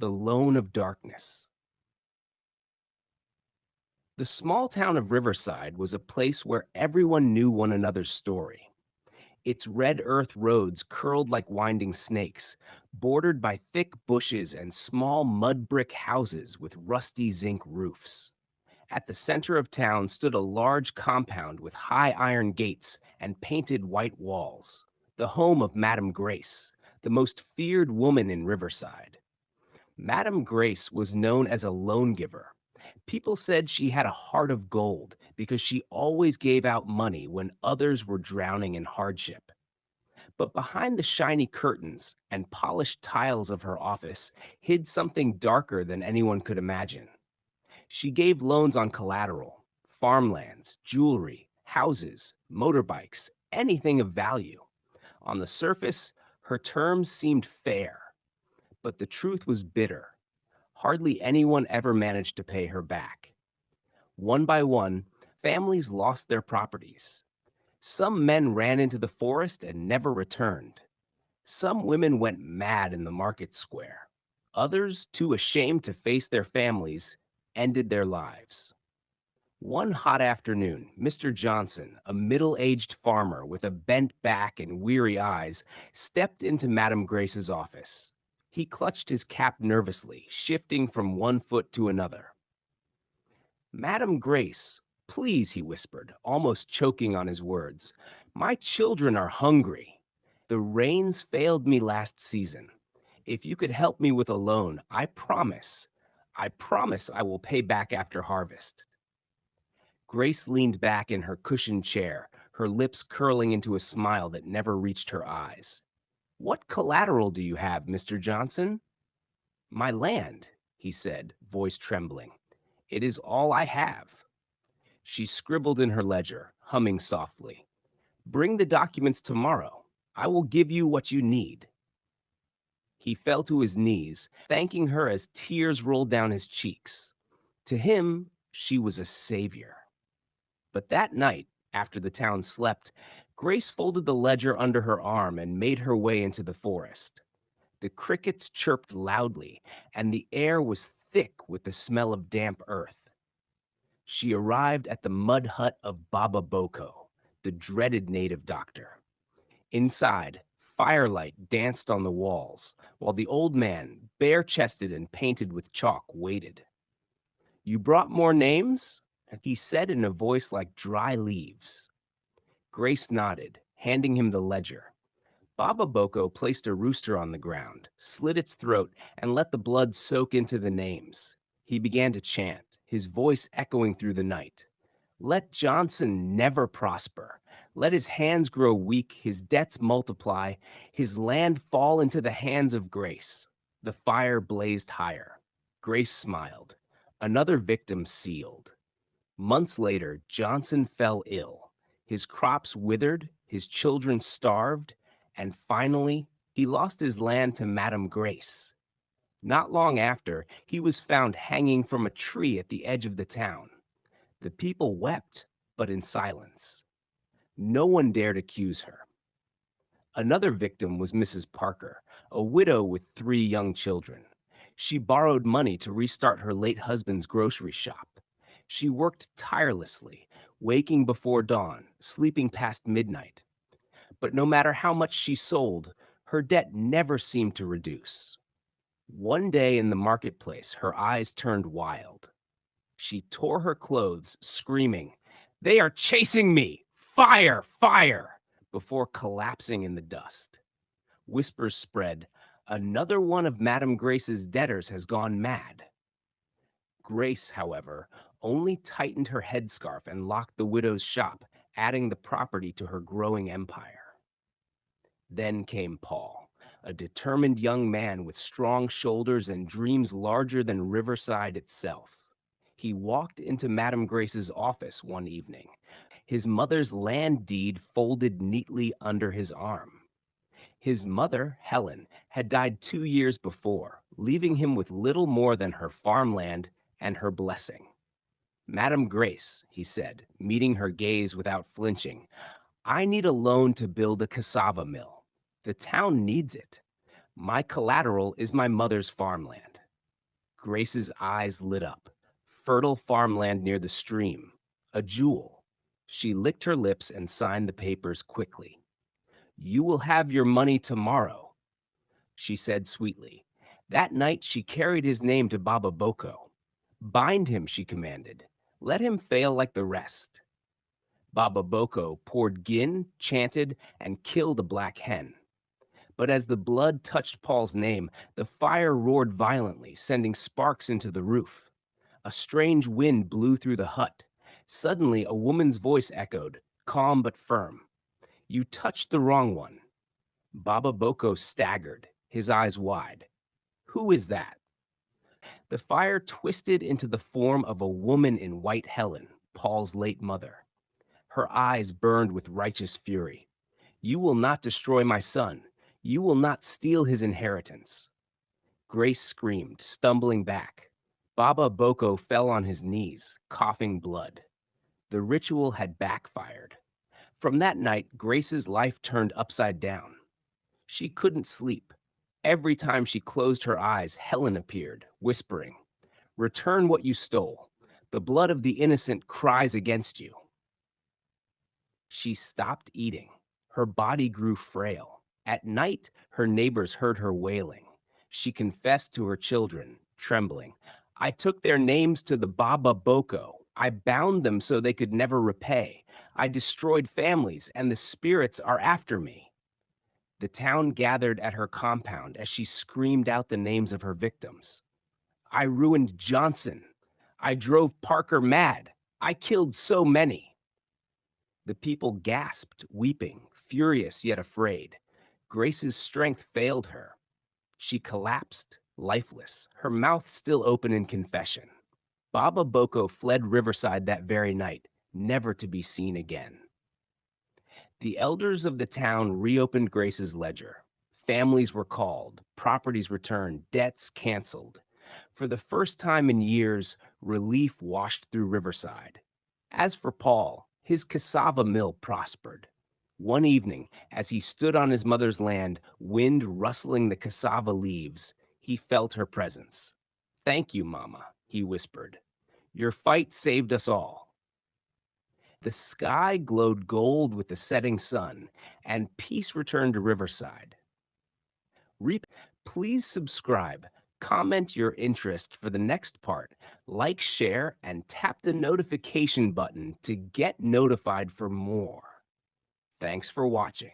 The Loan of Darkness. The small town of Riverside was a place where everyone knew one another's story. Its red earth roads curled like winding snakes, bordered by thick bushes and small mud brick houses with rusty zinc roofs. At the center of town stood a large compound with high iron gates and painted white walls, the home of Madame Grace, the most feared woman in Riverside. Madame Grace was known as a loan giver. People said she had a heart of gold because she always gave out money when others were drowning in hardship. But behind the shiny curtains and polished tiles of her office hid something darker than anyone could imagine. She gave loans on collateral, farmlands, jewelry, houses, motorbikes, anything of value. On the surface, her terms seemed fair, but the truth was bitter. Hardly anyone ever managed to pay her back. One by one, families lost their properties. Some men ran into the forest and never returned. Some women went mad in the market square. Others, too ashamed to face their families, ended their lives. One hot afternoon, Mr. Johnson, a middle aged farmer with a bent back and weary eyes, stepped into Madame Grace's office. He clutched his cap nervously, shifting from one foot to another. Madame Grace, please, he whispered, almost choking on his words. My children are hungry. The rains failed me last season. If you could help me with a loan, I promise I will pay back after harvest. Grace leaned back in her cushioned chair, her lips curling into a smile that never reached her eyes. What collateral do you have, Mr. Johnson? My land, he said, voice trembling. It is all I have. She scribbled in her ledger, humming softly. Bring the documents tomorrow. I will give you what you need. He fell to his knees, thanking her as tears rolled down his cheeks. To him, she was a savior. But that night, after the town slept, Grace folded the ledger under her arm and made her way into the forest. The crickets chirped loudly, and the air was thick with the smell of damp earth. She arrived at the mud hut of Baba Boko, the dreaded native doctor. Inside, firelight danced on the walls, while the old man, bare chested and painted with chalk, waited. You brought more names? He said in a voice like dry leaves. Grace nodded, handing him the ledger. Baba Boko placed a rooster on the ground, slit its throat, and let the blood soak into the names. He began to chant, his voice echoing through the night. Let Johnson never prosper. Let his hands grow weak, his debts multiply, his land fall into the hands of Grace. The fire blazed higher. Grace smiled. Another victim sealed. Months later, Johnson fell ill. His crops withered, his children starved, and finally, he lost his land to Madame Grace. Not long after, he was found hanging from a tree at the edge of the town. The people wept, but in silence. No one dared accuse her. Another victim was Mrs. Parker, a widow with 3 young children. She borrowed money to restart her late husband's grocery shop. She worked tirelessly, waking before dawn, sleeping past midnight. But no matter how much she sold, her debt never seemed to reduce. One day in the marketplace, her eyes turned wild. She tore her clothes, screaming, They are chasing me! Fire! Fire! Before collapsing in the dust. Whispers spread, Another one of Madame Grace's debtors has gone mad. Grace, however, only tightened her headscarf and locked the widow's shop, adding the property to her growing empire. Then came Paul, a determined young man with strong shoulders and dreams larger than Riverside itself. He walked into Madame Grace's office one evening, his mother's land deed folded neatly under his arm. His mother, Helen, had died 2 years before, leaving him with little more than her farmland and her blessing. Madame Grace, he said, meeting her gaze without flinching, I need a loan to build a cassava mill. The town needs it. My collateral is my mother's farmland. Grace's eyes lit up. Fertile farmland near the stream. A jewel. She licked her lips and signed the papers quickly. You will have your money tomorrow, she said sweetly. That night she carried his name to Baba Boko. Bind him, she commanded. Let him fail like the rest. Baba Boko poured gin, chanted, and killed a black hen. But as the blood touched Paul's name, the fire roared violently, sending sparks into the roof. A strange wind blew through the hut. Suddenly, a woman's voice echoed, calm but firm. You touched the wrong one. Baba Boko staggered, his eyes wide. Who is that? The fire twisted into the form of a woman in white Helen, Paul's late mother. Her eyes burned with righteous fury. You will not destroy my son. You will not steal his inheritance. Grace screamed, stumbling back. Baba Boko fell on his knees, coughing blood. The ritual had backfired. From that night, Grace's life turned upside down. She couldn't sleep. Every time she closed her eyes, Helen appeared, whispering, Return what you stole. The blood of the innocent cries against you. She stopped eating. Her body grew frail. At night, her neighbors heard her wailing. She confessed to her children, trembling. I took their names to the Baba Boko. I bound them so they could never repay. I destroyed families, and the spirits are after me. The town gathered at her compound as she screamed out the names of her victims. I ruined Johnson. I drove Parker mad. I killed so many. The people gasped, weeping, furious yet afraid. Grace's strength failed her. She collapsed, lifeless, her mouth still open in confession. Baba Boko fled Riverside that very night, never to be seen again. The elders of the town reopened Grace's ledger. Families were called, properties returned, debts canceled. For the first time in years, relief washed through Riverside. As for Paul, his cassava mill prospered. One evening, as he stood on his mother's land, wind rustling the cassava leaves, he felt her presence. Thank you, Mama, he whispered. Your fight saved us all. The sky glowed gold with the setting sun, and peace returned to Riverside. Please subscribe, comment your interest for the next part, like, share, and tap the notification button to get notified for more. Thanks for watching.